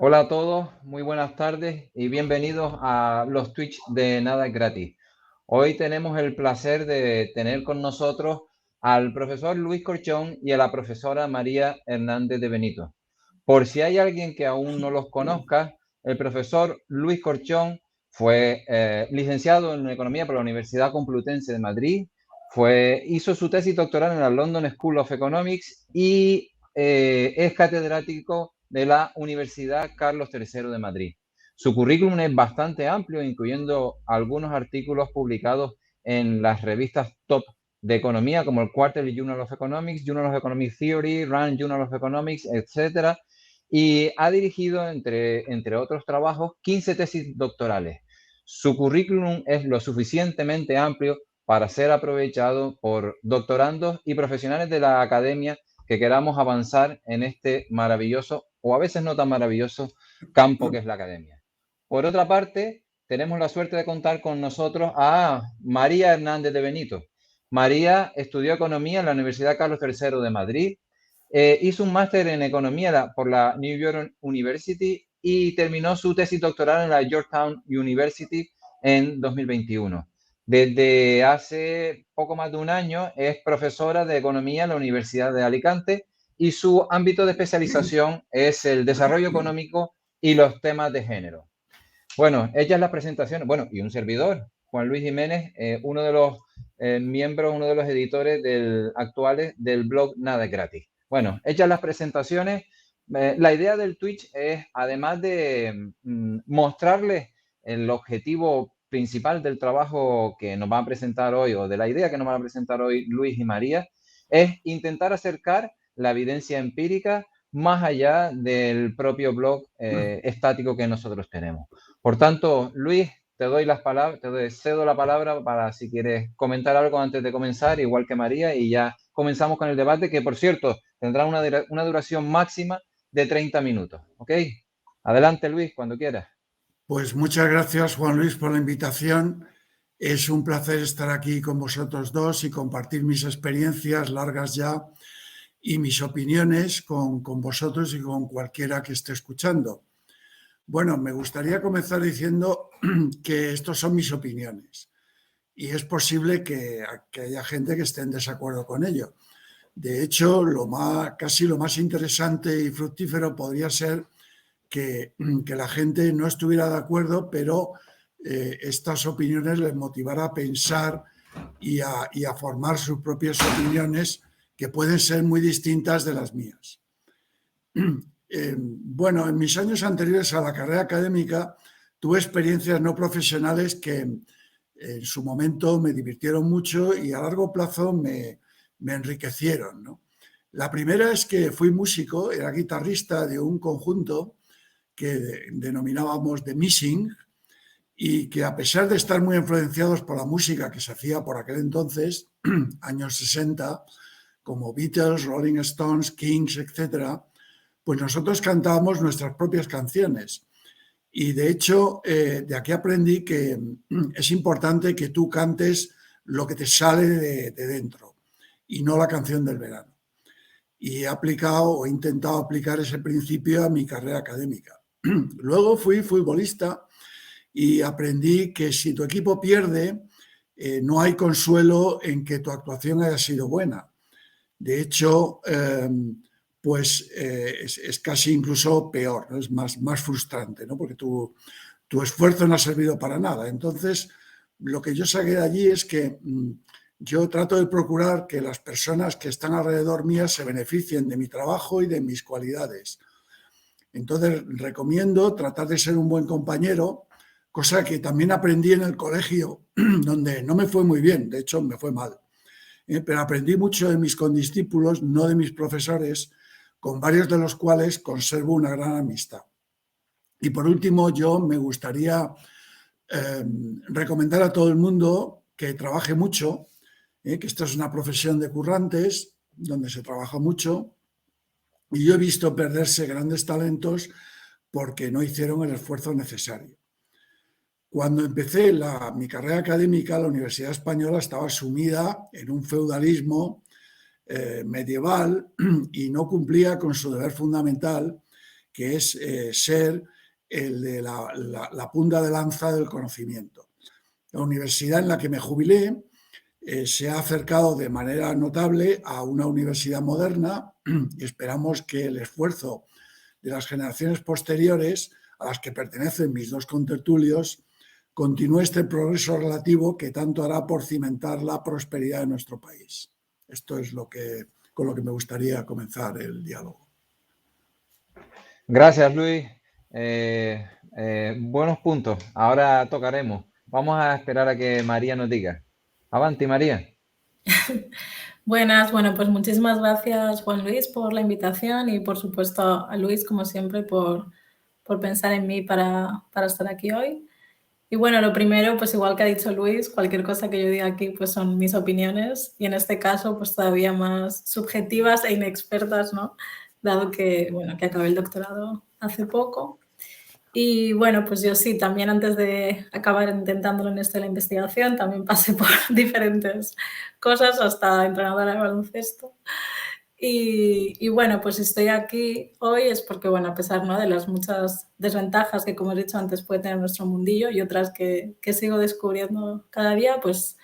Hola a todos, muy buenas tardes y bienvenidos a los Twitch de Nada es Gratis. Hoy tenemos el placer de tener con nosotros al profesor Luis Corchón y a la profesora María Hernández de Benito. Por si hay alguien que aún no los conozca, el profesor Luis Corchón fue licenciado en Economía por la Universidad Complutense de Madrid, hizo su tesis doctoral en la London School of Economics y es catedrático de la Universidad Carlos III de Madrid. Su currículum es bastante amplio, incluyendo algunos artículos publicados en las revistas top de economía, como el Quarterly Journal of Economics, Journal of Economic Theory, Rand Journal of Economics, etcétera. Y ha dirigido, entre otros trabajos, 15 tesis doctorales. Su currículum es lo suficientemente amplio para ser aprovechado por doctorandos y profesionales de la academia que queramos avanzar en este maravilloso, o a veces no tan maravilloso, campo que es la academia. Por otra parte, tenemos la suerte de contar con nosotros a María Hernández de Benito. María estudió economía en la Universidad Carlos III de Madrid, hizo un máster en economía por la New York University y terminó su tesis doctoral en la Georgetown University en 2021. Desde hace poco más de un año es profesora de economía en la Universidad de Alicante y su ámbito de especialización es el desarrollo económico y los temas de género. Bueno, hechas las presentaciones, bueno, y un servidor, Juan Luis Jiménez, uno de los miembros, uno de los editores actuales del blog Nada es Gratis. Bueno, hechas las presentaciones, la idea del Twitch es, además de mostrarles el objetivo principal del trabajo que nos van a presentar hoy, o de la idea que nos van a presentar hoy Luis y María, es intentar acercar la evidencia empírica más allá del propio blog estático que nosotros tenemos. Por tanto, Luis, te doy las palabras, cedo la palabra para si quieres comentar algo antes de comenzar, igual que María, y ya comenzamos con el debate, que por cierto tendrá una duración máxima de 30 minutos. ¿Ok? Adelante, Luis, cuando quieras. Pues muchas gracias, Juan Luis, por la invitación. Es un placer estar aquí con vosotros dos y compartir mis experiencias largas ya y mis opiniones con vosotros y con cualquiera que esté escuchando. Bueno, me gustaría comenzar diciendo que estos son mis opiniones y es posible que haya gente que esté en desacuerdo con ello. De hecho, casi lo más interesante y fructífero podría ser que la gente no estuviera de acuerdo, pero estas opiniones les motivara a pensar y a formar sus propias opiniones, que pueden ser muy distintas de las mías. Bueno, en mis años anteriores a la carrera académica tuve experiencias no profesionales que en su momento me divirtieron mucho y a largo plazo me enriquecieron, ¿no? La primera es que fui músico, era guitarrista de un conjunto que denominábamos The Missing, y que a pesar de estar muy influenciados por la música que se hacía por aquel entonces, años 60, como Beatles, Rolling Stones, Kings, etc., pues nosotros cantábamos nuestras propias canciones. Y de hecho, de aquí aprendí que es importante que tú cantes lo que te sale de dentro y no la canción del verano. Y he aplicado o he intentado aplicar ese principio a mi carrera académica. Luego fui futbolista y aprendí que si tu equipo pierde, no hay consuelo en que tu actuación haya sido buena. De hecho, es casi incluso peor, ¿no? Es más frustrante, ¿no? Porque tu esfuerzo no ha servido para nada. Entonces, lo que yo saqué de allí es que yo trato de procurar que las personas que están alrededor mía se beneficien de mi trabajo y de mis cualidades. Entonces, recomiendo tratar de ser un buen compañero, cosa que también aprendí en el colegio, donde no me fue muy bien, de hecho me fue mal. Pero aprendí mucho de mis condiscípulos, no de mis profesores, con varios de los cuales conservo una gran amistad. Y por último, yo me gustaría recomendar a todo el mundo que trabaje mucho, que esta es una profesión de currantes, donde se trabaja mucho, y yo he visto perderse grandes talentos porque no hicieron el esfuerzo necesario. Cuando empecé mi carrera académica, la Universidad Española estaba sumida en un feudalismo medieval y no cumplía con su deber fundamental, que es ser el de la punta de lanza del conocimiento. La universidad en la que me jubilé se ha acercado de manera notable a una universidad moderna y esperamos que el esfuerzo de las generaciones posteriores, a las que pertenecen mis dos contertulios, continúe este progreso relativo que tanto hará por cimentar la prosperidad de nuestro país. Esto es con lo que me gustaría comenzar el diálogo. Gracias, Luis. Buenos puntos. Ahora tocaremos. Vamos a esperar a que María nos diga. Avanti, María. Buenas, bueno, pues muchísimas gracias, Juan Luis, por la invitación y, por supuesto, a Luis, como siempre, por pensar en mí para estar aquí hoy. Y bueno, lo primero, pues igual que ha dicho Luis, cualquier cosa que yo diga aquí pues son mis opiniones y en este caso pues todavía más subjetivas e inexpertas, ¿no? Dado que, bueno, que acabé el doctorado hace poco. Y bueno, pues yo sí, también antes de acabar intentándolo en esto de la investigación, también pasé por diferentes cosas, hasta entrenadora de baloncesto. Y bueno, pues estoy aquí hoy es porque, bueno, a pesar, ¿no?, de las muchas desventajas que, como he dicho antes, puede tener nuestro mundillo y otras que sigo descubriendo cada día, pues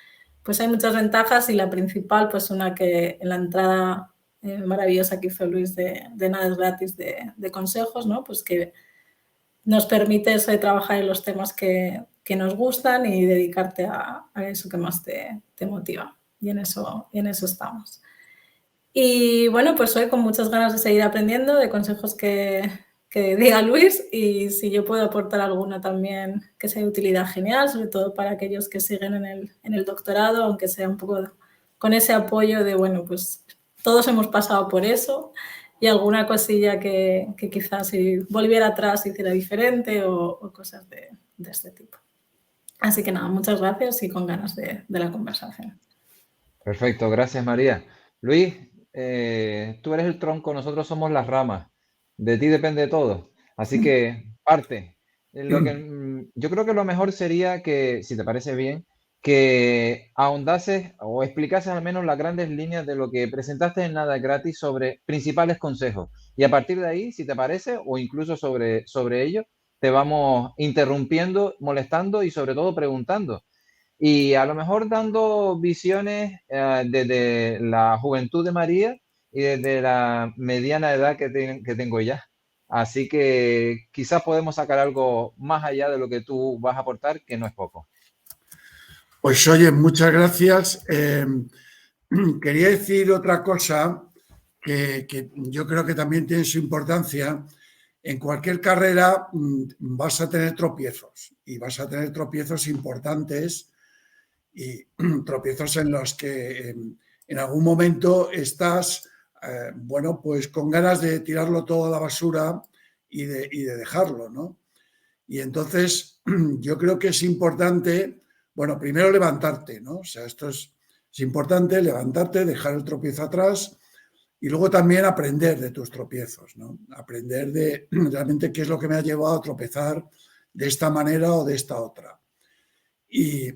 hay muchas ventajas y la principal, pues una que en la entrada maravillosa que hizo Luis de Nada es Gratis de consejos, ¿no?, pues que nos permite eso de trabajar en los temas que nos gustan y dedicarte a eso que más te motiva. Y en eso estamos. Y bueno, pues hoy con muchas ganas de seguir aprendiendo de consejos que diga Luis y si yo puedo aportar alguna también que sea de utilidad, genial, sobre todo para aquellos que siguen en el doctorado, aunque sea un poco con ese apoyo de, bueno, pues todos hemos pasado por eso y alguna cosilla que quizás si volviera atrás hiciera diferente o cosas de este tipo. Así que nada, muchas gracias y con ganas de la conversación. Perfecto, gracias, María. Luis, tú eres el tronco, nosotros somos las ramas. De ti depende todo. Así que parte. Yo creo que lo mejor sería que, si te parece bien, que ahondases o explicases al menos las grandes líneas de lo que presentaste en Nada es Gratis sobre principales consejos. Y a partir de ahí, si te parece, o incluso sobre ello, te vamos interrumpiendo, molestando y sobre todo preguntando. Y a lo mejor dando visiones desde la juventud de María y desde la mediana edad que tengo ya. Así que quizás podemos sacar algo más allá de lo que tú vas a aportar, que no es poco. Pues oye, muchas gracias. Quería decir otra cosa que yo creo que también tiene su importancia. En cualquier carrera vas a tener tropiezos y vas a tener tropiezos importantes y tropiezos en los que en algún momento estás, bueno, pues con ganas de tirarlo todo a la basura y de dejarlo, ¿no? Y entonces yo creo que es importante, bueno, primero levantarte, ¿no? O sea, esto es importante, levantarte, dejar el tropiezo atrás y luego también aprender de tus tropiezos, ¿no? Aprender de realmente qué es lo que me ha llevado a tropezar de esta manera o de esta otra. Y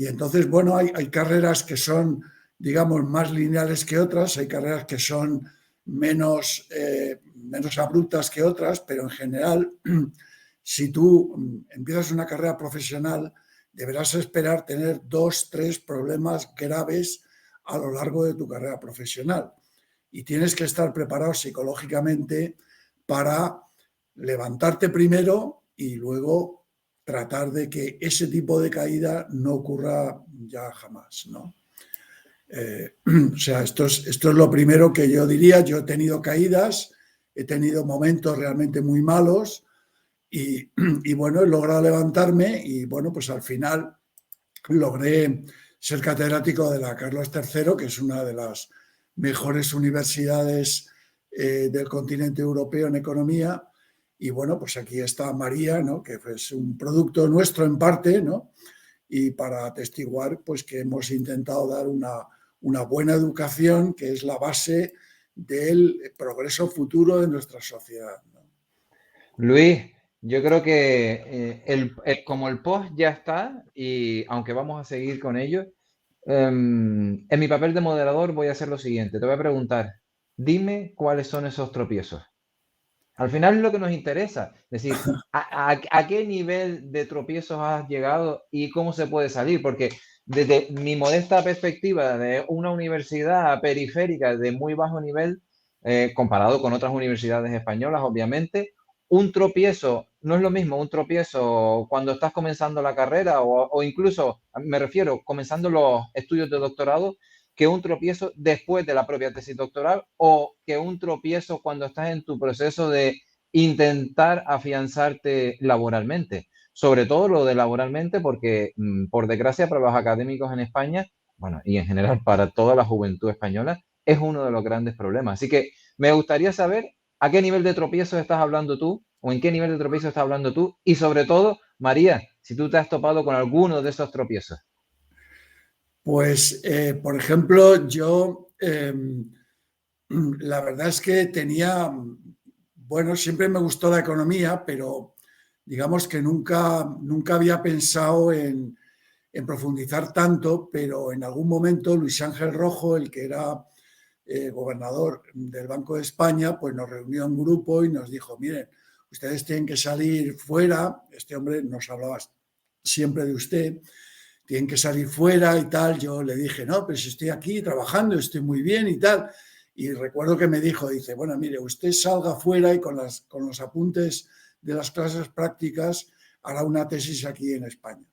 entonces, bueno, hay carreras que son, digamos, más lineales que otras, hay carreras que son menos abruptas que otras, pero en general, si tú empiezas una carrera profesional, deberás esperar tener 2, 3 problemas graves a lo largo de tu carrera profesional. Y tienes que estar preparado psicológicamente para levantarte primero y luego tratar de que ese tipo de caída no ocurra ya jamás, ¿no? O sea, esto es lo primero que yo diría. Yo he tenido caídas, he tenido momentos realmente muy malos y bueno, he logrado levantarme y bueno, pues al final logré ser catedrático de la Carlos III, que es una de las mejores universidades del continente europeo en economía. Y bueno, pues aquí está María, ¿no?, que es un producto nuestro en parte, ¿no?, y para atestiguar pues que hemos intentado dar una buena educación, que es la base del progreso futuro de nuestra sociedad, ¿no? Luis, yo creo que como el post ya está, y aunque vamos a seguir con ello, en mi papel de moderador voy a hacer lo siguiente. Te voy a preguntar, dime cuáles son esos tropiezos. Al final es lo que nos interesa. Es decir, ¿a qué nivel de tropiezos has llegado y cómo se puede salir? Porque desde mi modesta perspectiva de una universidad periférica de muy bajo nivel, comparado con otras universidades españolas, obviamente, un tropiezo no es lo mismo un tropiezo cuando estás comenzando la carrera o incluso, me refiero, comenzando los estudios de doctorado, que un tropiezo después de la propia tesis doctoral o que un tropiezo cuando estás en tu proceso de intentar afianzarte laboralmente. Sobre todo lo de laboralmente porque, por desgracia, para los académicos en España, bueno, y en general para toda la juventud española, es uno de los grandes problemas. Así que me gustaría saber a qué nivel de tropiezos estás hablando tú o en qué nivel de tropiezos estás hablando tú y sobre todo, María, si tú te has topado con alguno de esos tropiezos. Pues, por ejemplo, yo la verdad es que tenía, bueno, siempre me gustó la economía, pero digamos que nunca había pensado en profundizar tanto, pero en algún momento Luis Ángel Rojo, el que era gobernador del Banco de España, pues nos reunió en grupo y nos dijo, miren, ustedes tienen que salir fuera, este hombre nos hablaba siempre de usted, tienen que salir fuera y tal. Yo le dije, no, pero si estoy aquí trabajando, estoy muy bien y tal. Y recuerdo que me dijo, dice, bueno, mire, usted salga fuera y con los apuntes de las clases prácticas hará una tesis aquí en España.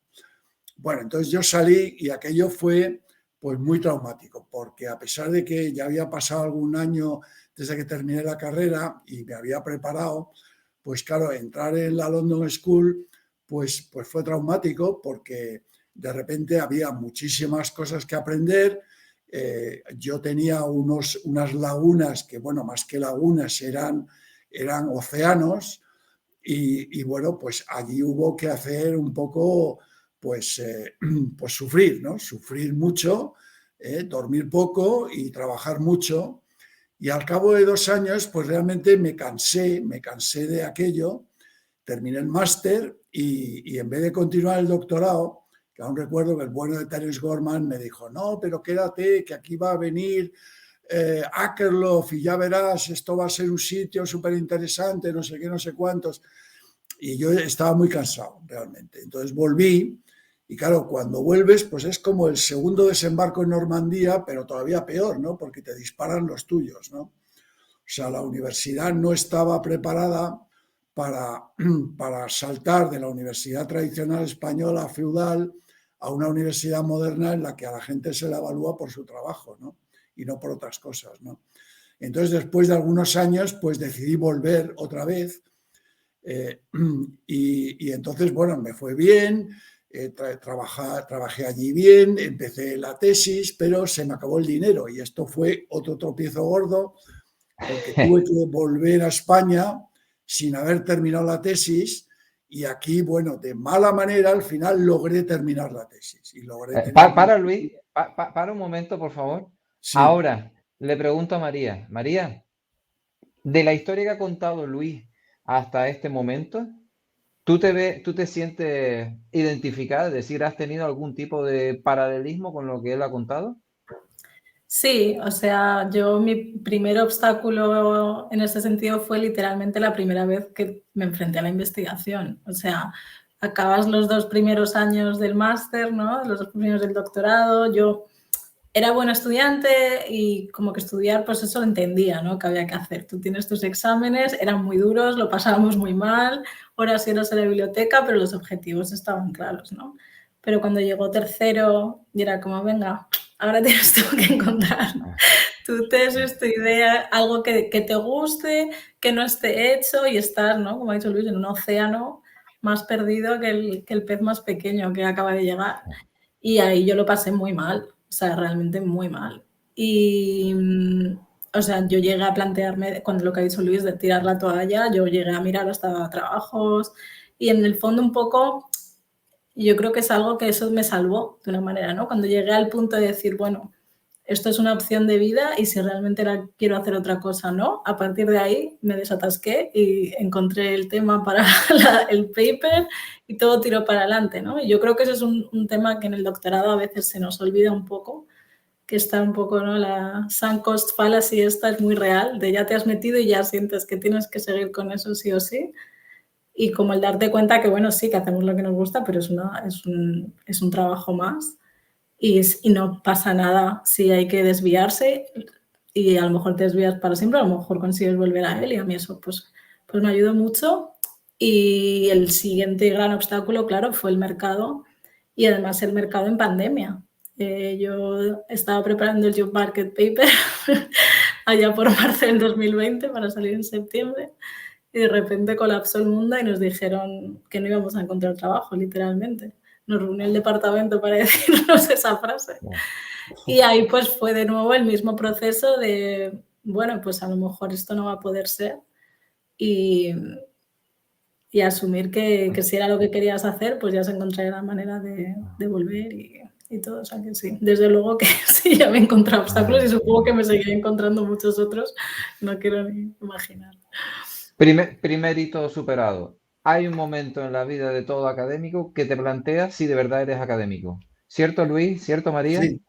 Bueno, entonces yo salí y aquello fue pues muy traumático, porque a pesar de que ya había pasado algún año desde que terminé la carrera y me había preparado, pues claro, entrar en la London School pues fue traumático porque de repente había muchísimas cosas que aprender. Yo tenía unas lagunas que, bueno, más que lagunas eran océanos y bueno, pues allí hubo que hacer un poco, pues sufrir, ¿no? Sufrir mucho, dormir poco y trabajar mucho. Y al cabo de 2 años, pues realmente me cansé de aquello, terminé el máster y en vez de continuar el doctorado, que aún recuerdo que el bueno de Terence Gorman me dijo, no, pero quédate, que aquí va a venir Akerlof y ya verás, esto va a ser un sitio súper interesante, no sé qué, no sé cuántos. Y yo estaba muy cansado realmente. Entonces volví y claro, cuando vuelves, pues es como el segundo desembarco en Normandía, pero todavía peor, ¿no? Porque te disparan los tuyos, ¿no? O sea, la universidad no estaba preparada para saltar de la universidad tradicional española feudal a una universidad moderna en la que a la gente se la evalúa por su trabajo, ¿no? Y no por otras cosas, ¿no? Entonces, después de algunos años, pues decidí volver otra vez y entonces, bueno, me fue bien, trabajé allí bien, empecé la tesis, pero se me acabó el dinero y esto fue otro tropiezo gordo porque tuve que volver a España sin haber terminado la tesis y aquí, bueno, de mala manera al final logré terminar la tesis. Y logré Para Luis, para un momento, por favor. Sí. Ahora le pregunto a María, María, de la historia que ha contado Luis hasta este momento, tú te sientes identificada? Es decir, ¿has tenido algún tipo de paralelismo con lo que él ha contado? Sí, o sea, yo mi primer obstáculo en ese sentido fue literalmente la primera vez que me enfrenté a la investigación. O sea, acabas los 2 primeros años del máster, ¿no? Los 2 primeros del doctorado. Yo era buena estudiante y como que estudiar, pues eso lo entendía, ¿no? Que había que hacer. Tú tienes tus exámenes, eran muy duros, lo pasábamos muy mal, horas y horas en la biblioteca, pero los objetivos estaban claros, ¿no? Pero cuando llegó tercero y era como, venga, ahora tienes tú que encontrar tu tesis, tu idea, algo que te guste, que no esté hecho y estar, ¿no? Como ha dicho Luis, en un océano más perdido que el pez más pequeño que acaba de llegar. Y ahí yo lo pasé muy mal, o sea, realmente muy mal. Y, o sea, yo llegué a plantearme, cuando lo que ha dicho Luis, de tirar la toalla, yo llegué a mirar hasta trabajos y en el fondo un poco, yo creo que es algo que eso me salvó de una manera, ¿no? Cuando llegué al punto de decir, bueno, esto es una opción de vida y si realmente quiero hacer otra cosa, ¿no? A partir de ahí me desatasqué y encontré el tema para el paper y todo tiró para adelante, ¿no? Y yo creo que ese es un tema que en el doctorado a veces se nos olvida un poco, que está un poco, ¿no? La sunk cost fallacy esta es muy real, de ya te has metido y ya sientes que tienes que seguir con eso sí o sí. Y como el darte cuenta que, bueno, sí, que hacemos lo que nos gusta, pero es un trabajo más y no pasa nada si hay que desviarse y a lo mejor te desvías para siempre, a lo mejor consigues volver a él y a mí eso pues me ayudó mucho. Y el siguiente gran obstáculo, claro, fue el mercado y además el mercado en pandemia. Yo estaba preparando el Job Market Paper allá por marzo del 2020 para salir en septiembre y de repente colapsó el mundo y nos dijeron que no íbamos a encontrar trabajo, literalmente. Nos reunió el departamento para decirnos esa frase. Y ahí pues fue de nuevo el mismo proceso de, bueno, pues a lo mejor esto no va a poder ser y asumir que si era lo que querías hacer, pues ya se encontraría la manera de volver y todo. O sea que sí, desde luego que sí, ya me he encontrado obstáculos y supongo que me seguiré encontrando muchos otros, no quiero ni imaginar. Primer hito superado. Hay un momento en la vida de todo académico que te planteas si de verdad eres académico. ¿Cierto, Luis? ¿Cierto, María? Sí.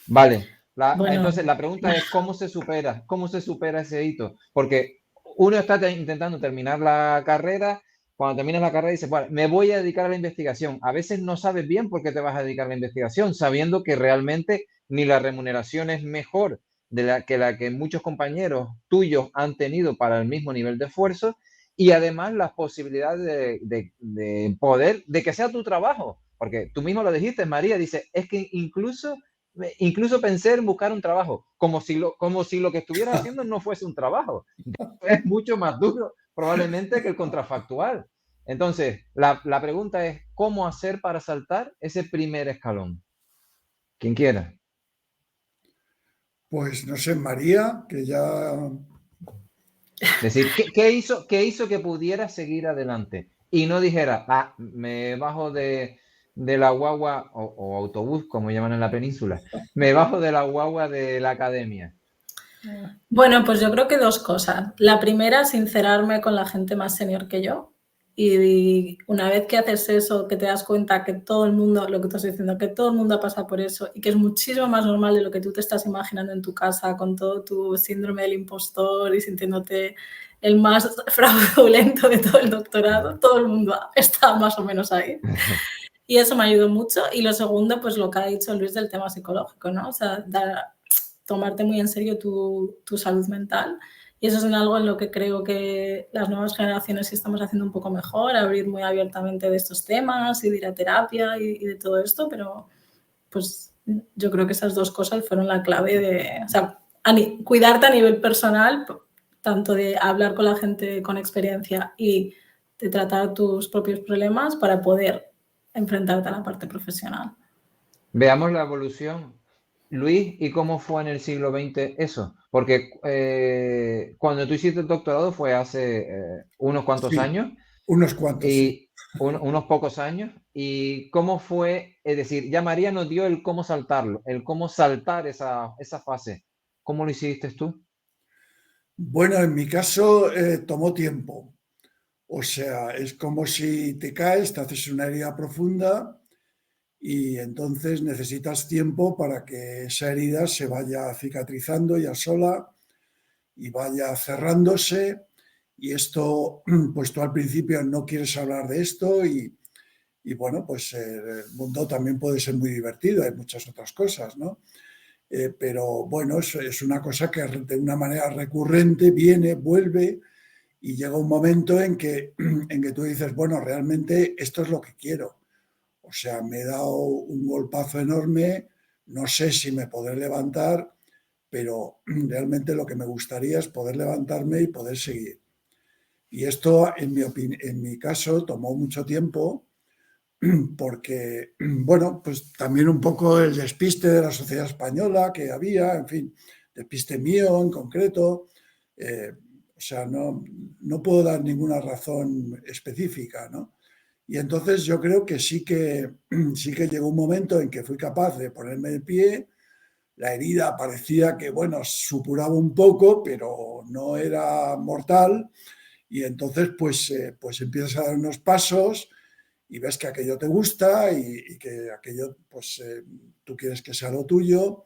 Vale. Bueno. Entonces, la pregunta es, ¿cómo se supera? ¿Cómo se supera ese hito? Porque uno está intentando terminar la carrera, cuando terminas la carrera dices, bueno, me voy a dedicar a la investigación. A veces no sabes bien por qué te vas a dedicar a la investigación, sabiendo que realmente ni la remuneración es mejor de la que muchos compañeros tuyos han tenido para el mismo nivel de esfuerzo y además las posibilidades de poder, de que sea tu trabajo. Porque tú mismo lo dijiste, María, dice, es que incluso pensé en buscar un trabajo, como si lo que estuvieras haciendo no fuese un trabajo. Es mucho más duro probablemente que el contrafactual. Entonces, la pregunta es, ¿cómo hacer para saltar ese primer escalón? Quien quiera. Pues no sé, María, que ya... Es decir, ¿qué hizo que pudiera seguir adelante? Y no dijera, me bajo de la guagua o autobús, como llaman en la península, me bajo de la guagua de la academia. Bueno, pues yo creo que dos cosas. La primera, sincerarme con la gente más senior que yo. Y una vez que haces eso, que te das cuenta que todo el mundo, lo que te estoy diciendo, que todo el mundo ha pasado por eso y que es muchísimo más normal de lo que tú te estás imaginando en tu casa con todo tu síndrome del impostor y sintiéndote el más fraudulento de todo el doctorado, todo el mundo está más o menos ahí. Y eso me ayudó mucho. Y lo segundo, pues lo que ha dicho Luis del tema psicológico, ¿no? O sea, tomarte muy en serio tu salud mental. Y eso es algo en lo que creo que las nuevas generaciones sí estamos haciendo un poco mejor, abrir muy abiertamente de estos temas y de ir a terapia y de todo esto, pero pues yo creo que esas dos cosas fueron la clave de, o sea, cuidarte a nivel personal, tanto de hablar con la gente con experiencia y de tratar tus propios problemas para poder enfrentarte a la parte profesional. Veamos la evolución. Luis, ¿y cómo fue en el siglo XX eso? Porque cuando tú hiciste el doctorado fue hace unos cuantos Sí, años unos cuantos, sí. y unos pocos años. ¿Y cómo fue? Es decir, ya María nos dio el cómo saltarlo, el cómo saltar esa fase. ¿Cómo lo hiciste tú? Bueno, en mi caso tomó tiempo. O sea, es como si te caes, te haces una herida profunda y entonces necesitas tiempo para que esa herida se vaya cicatrizando ya sola y vaya cerrándose. Y esto, pues tú al principio no quieres hablar de esto y bueno, pues el mundo también puede ser muy divertido, hay muchas otras cosas, ¿no? Pero bueno, es una cosa que de una manera recurrente viene, vuelve y llega un momento en que tú dices, bueno, realmente esto es lo que quiero. O sea, me he dado un golpazo enorme, no sé si me podré levantar, pero realmente lo que me gustaría es poder levantarme y poder seguir. Y esto, en mi caso, tomó mucho tiempo porque, bueno, pues también un poco el despiste de la sociedad española que había, en fin, despiste mío en concreto. O sea, no puedo dar ninguna razón específica, ¿no? Y entonces yo creo que sí que llegó un momento en que fui capaz de ponerme de pie. La herida parecía que, bueno, supuraba un poco, pero no era mortal. Y entonces, pues empiezas a dar unos pasos y ves que aquello te gusta y que aquello, pues tú quieres que sea lo tuyo.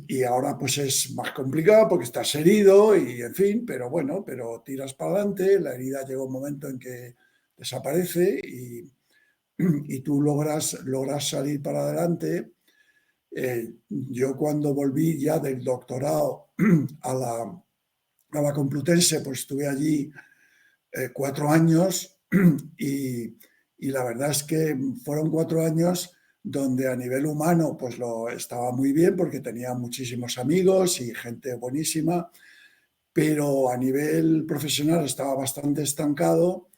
y ahora pues es más complicado porque estás herido y en fin, pero bueno, pero tiras para adelante, la herida llega un momento en que desaparece y tú logras salir para adelante. Yo cuando volví ya del doctorado a la Complutense, pues estuve allí 4 años y la verdad es que fueron 4 años donde a nivel humano pues lo estaba muy bien porque tenía muchísimos amigos y gente buenísima, pero a nivel profesional estaba bastante estancado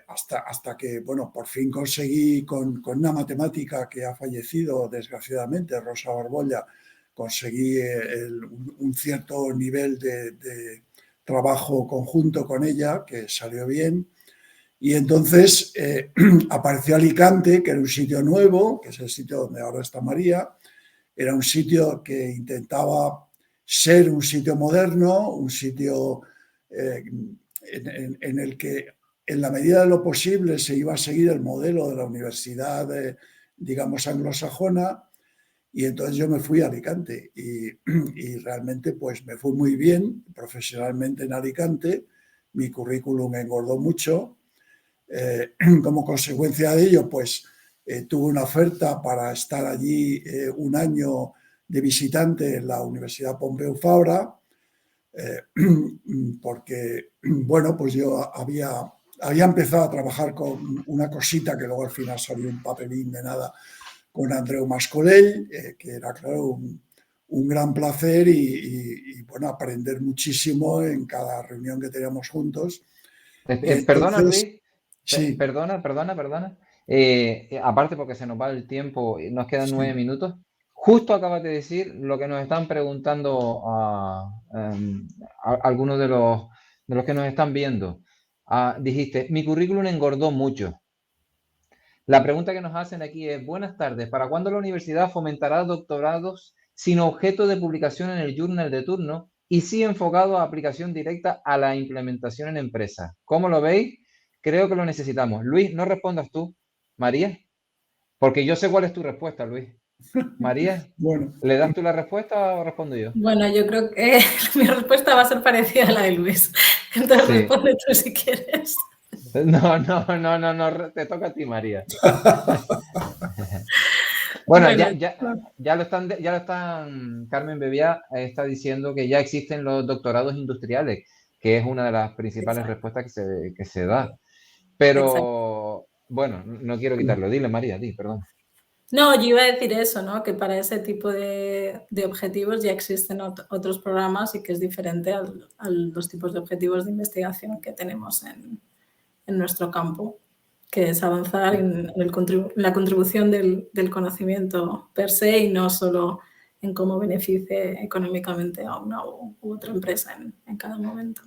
hasta que, bueno, por fin conseguí con una matemática que ha fallecido desgraciadamente, Rosa Barbolla, conseguí un cierto nivel de trabajo conjunto con ella, que salió bien. Y entonces apareció Alicante, que era un sitio nuevo, que es el sitio donde ahora está María. Era un sitio que intentaba ser un sitio moderno, un sitio en el que en la medida de lo posible se iba a seguir el modelo de la universidad, digamos, anglosajona, y entonces yo me fui a Alicante y realmente pues me fue muy bien profesionalmente en Alicante, mi currículum engordó mucho, como consecuencia de ello pues tuve una oferta para estar allí un año de visitante en la Universidad Pompeu Fabra, porque, bueno, pues yo había empezado a trabajar con una cosita que luego al final salió un papelín de nada con Andreu Mascolell, que era, claro, un gran placer y, bueno, aprender muchísimo en cada reunión que teníamos juntos. Y Perdona, entonces, Luis, sí, perdona. Aparte porque se nos va el tiempo y nos quedan 9 sí, minutos. Justo acabas de decir lo que nos están preguntando algunos de los que nos están viendo. Dijiste, mi currículum engordó mucho. La pregunta que nos hacen aquí es, buenas tardes, ¿para cuándo la universidad fomentará doctorados sin objeto de publicación en el journal de turno y sí enfocado a aplicación directa a la implementación en empresa? ¿Cómo lo veis? Creo que lo necesitamos. Luis, no respondas tú, María, porque yo sé cuál es tu respuesta, Luis. María, bueno, ¿le das tú la respuesta o respondo yo? Bueno, yo creo que mi respuesta va a ser parecida a la de Luis. Entonces Sí. responde tú si quieres. No, te toca a ti, María. Bueno, Bueno, ya lo están, Carmen Bebiá está diciendo que ya existen los doctorados industriales, que es una de las principales exacto, respuestas que se da. exacto. Pero, bueno, no quiero quitarlo. Dile, María, perdón. No, yo iba a decir eso, ¿no? Que para ese tipo de objetivos ya existen otros programas y que es diferente a los tipos de objetivos de investigación que tenemos en nuestro campo, que es avanzar en la contribución del conocimiento per se y no solo en cómo beneficie económicamente a una u otra empresa en cada momento.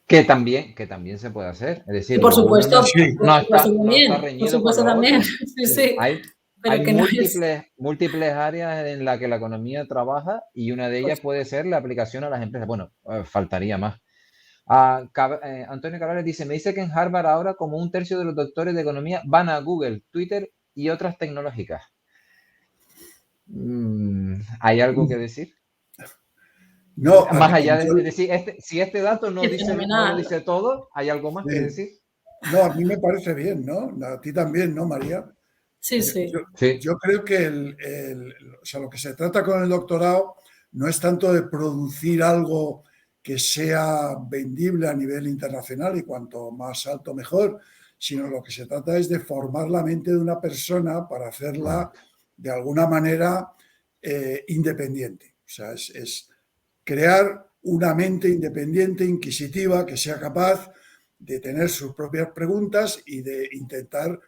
Que también se puede hacer. Es Y decir, lo uno sí, no está por reñido con supuesto lo también, otro. sí, sí, Hay pero que no es... múltiples áreas en las que la economía trabaja y una de ellas puede ser la aplicación a las empresas. Bueno, faltaría más. Antonio Cabrales dice, me dice que en Harvard ahora como un tercio de los doctores de economía van a Google, Twitter y otras tecnológicas. ¿Hay algo que decir? no, a Más ver, allá de decir, si este dato Qué no lo fenomenal. dice todo, ¿hay algo más que decir? no, a mí me parece bien, ¿no? A ti también, ¿no, María? Sí, sí. Sí, Yo creo que o sea, lo que se trata con el doctorado no es tanto de producir algo que sea vendible a nivel internacional y cuanto más alto mejor, sino lo que se trata es de formar la mente de una persona para hacerla correcto. de alguna manera independiente. O sea, es crear una mente independiente, inquisitiva, que sea capaz de tener sus propias preguntas y de intentar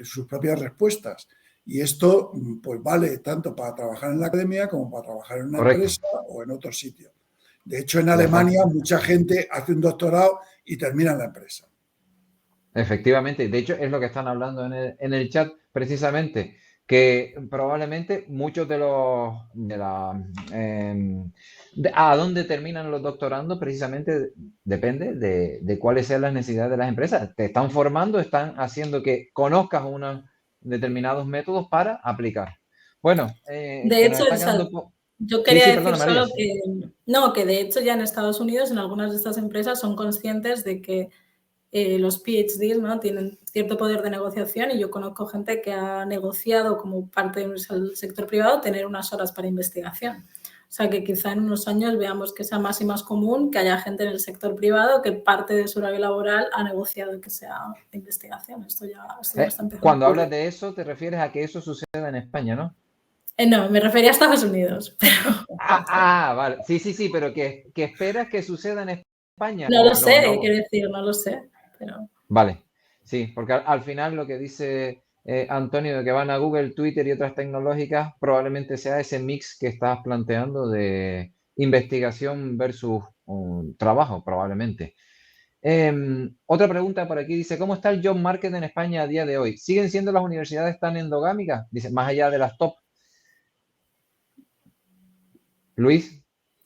sus propias respuestas. Y esto pues vale tanto para trabajar en la academia como para trabajar en una Correcto. empresa o en otro sitio. De hecho, en La fa- Alemania mucha gente hace un doctorado y termina en la empresa. Efectivamente, de hecho es lo que están hablando en el chat precisamente, que probablemente muchos a dónde terminan los doctorandos precisamente depende de cuáles sean las necesidades de las empresas. Te están formando, están haciendo que conozcas unos determinados métodos para aplicar. Bueno, De que nos hecho, está quedando... yo Sí, quería sí, decir perdona, María. solo que, no, que de hecho ya en Estados Unidos, en algunas de estas empresas son conscientes de que los PhDs, ¿no?, tienen cierto poder de negociación, y yo conozco gente que ha negociado como parte del sector privado tener unas horas para investigación. O sea, que quizá en unos años veamos que sea más y más común que haya gente en el sector privado que parte de su horario laboral ha negociado que sea de investigación. Esto ya está empezando a Cuando ocurrir. hablas de eso, te refieres a que eso suceda en España, ¿no? No, me refería a Estados Unidos, pero... Vale. Sí, sí, sí, pero ¿que esperas que suceda en España No lo o no? sé, No. quiero decir, no lo sé, pero... Vale, sí, porque al final lo que dice Antonio de que van a Google, Twitter y otras tecnológicas, probablemente sea ese mix que estás planteando de investigación versus trabajo, probablemente. Otra pregunta por aquí dice, ¿cómo está el job market en España a día de hoy? ¿Siguen siendo las universidades tan endogámicas? Dice, más allá de las top. Luis,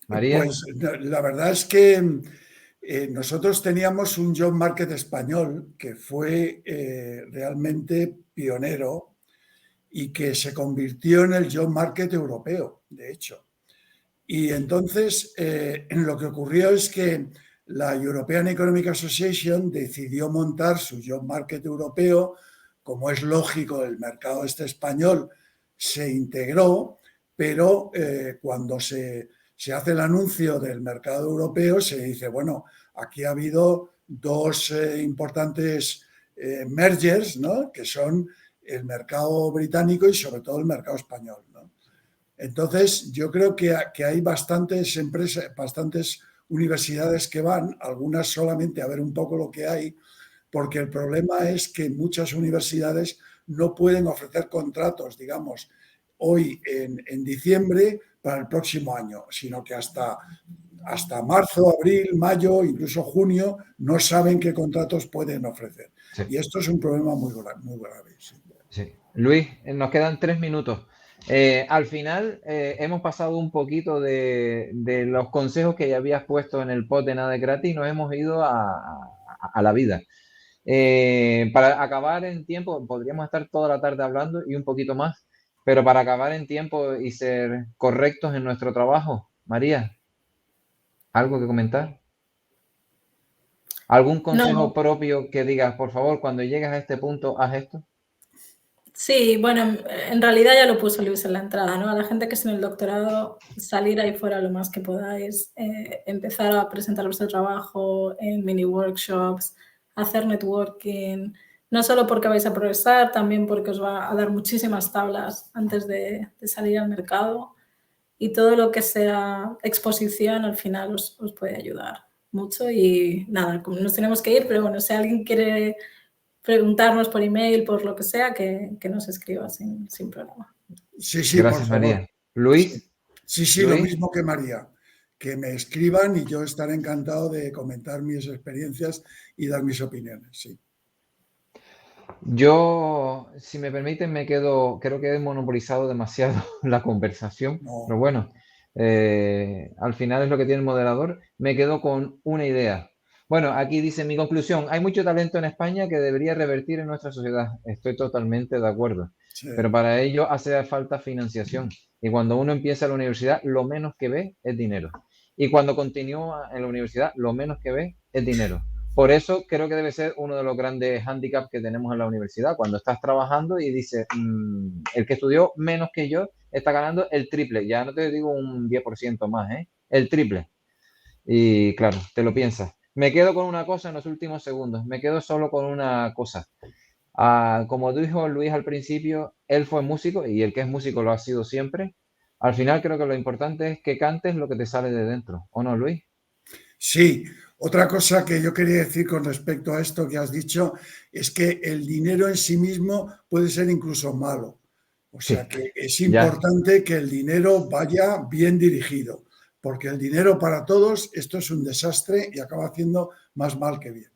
María. Pues la verdad es que nosotros teníamos un job market español que fue realmente pionero y que se convirtió en el job market europeo, de hecho. Y entonces lo que ocurrió es que la European Economic Association decidió montar su job market europeo. Como es lógico, el mercado español se integró, pero cuando se hace el anuncio del mercado europeo, se dice, bueno, aquí ha habido dos importantes mergers, ¿no?, que son el mercado británico y sobre todo el mercado español, ¿no? Entonces, yo creo que hay bastantes empresas, bastantes universidades que van, algunas solamente a ver un poco lo que hay, porque el problema es que muchas universidades no pueden ofrecer contratos, digamos, hoy en diciembre para el próximo año, sino que hasta marzo, abril, mayo, incluso junio, no saben qué contratos pueden ofrecer. Sí. Y esto es un problema muy grave. Sí. Sí. Luis, nos quedan 3 minutos. Al final hemos pasado un poquito de los consejos que ya habías puesto en el pod de Nada es Gratis y nos hemos ido a la vida. Para acabar en tiempo, podríamos estar toda la tarde hablando y un poquito más, pero para acabar en tiempo y ser correctos en nuestro trabajo, María, ¿algo que comentar? ¿Algún consejo No, propio que digas, por favor, cuando llegues a este punto, haz esto? sí, bueno, en realidad ya lo puso Luis en la entrada, ¿no? A la gente que esté en el doctorado, salir ahí fuera lo más que podáis, empezar a presentar vuestro trabajo en mini workshops, hacer networking, no solo porque vais a progresar, también porque os va a dar muchísimas tablas antes de salir al mercado, y todo lo que sea exposición al final os puede ayudar mucho. Y nada, como nos tenemos que ir, pero bueno, si alguien quiere preguntarnos por email, por lo que sea, que nos escriba sin problema. Sí, por Gracias, favor. María. Luis, Sí, lo Luis. mismo que María, que me escriban y yo estaré encantado de comentar mis experiencias y dar mis opiniones, sí. Yo, si me permiten, me quedo, creo que he monopolizado demasiado la conversación, pero No, bueno, al final es lo que tiene el moderador. Me quedo con una idea. Bueno, aquí dice mi conclusión, hay mucho talento en España que debería revertir en nuestra sociedad. Estoy totalmente de acuerdo, sí, pero para ello hace falta financiación. Y cuando uno empieza la universidad, lo menos que ve es dinero. Y cuando continúa en la universidad, lo menos que ve es dinero. Por eso creo que debe ser uno de los grandes hándicaps que tenemos en la universidad, cuando estás trabajando y dices, el que estudió menos que yo está ganando el triple, ya no te digo un 10% más, el triple. Y claro, te lo piensas. Me quedo con una cosa en los últimos segundos, me quedo solo con una cosa. Como dijo Luis al principio, él fue músico y el que es músico lo ha sido siempre. Al final creo que lo importante es que cantes lo que te sale de dentro, ¿o no, Luis? Sí, otra cosa que yo quería decir con respecto a esto que has dicho es que el dinero en sí mismo puede ser incluso malo. O Sí, sea que es ya. importante que el dinero vaya bien dirigido, porque el dinero para todos, esto es un desastre y acaba haciendo más mal que bien.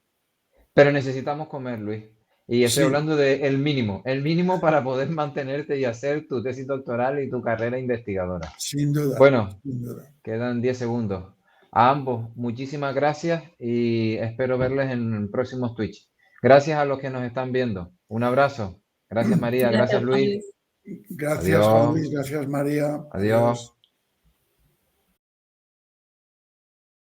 Pero necesitamos comer, Luis. Y estoy Sí, hablando de el mínimo para poder mantenerte y hacer tu tesis doctoral y tu carrera investigadora. sin duda, Bueno, sin duda. quedan 10 segundos. A ambos, muchísimas gracias y espero verles en próximos Twitch. Gracias a los que nos están viendo. Un abrazo. Gracias, María. Gracias, Gracias, Juan Luis. Luis. Gracias, Adiós. Juan Luis. Gracias, María. Adiós.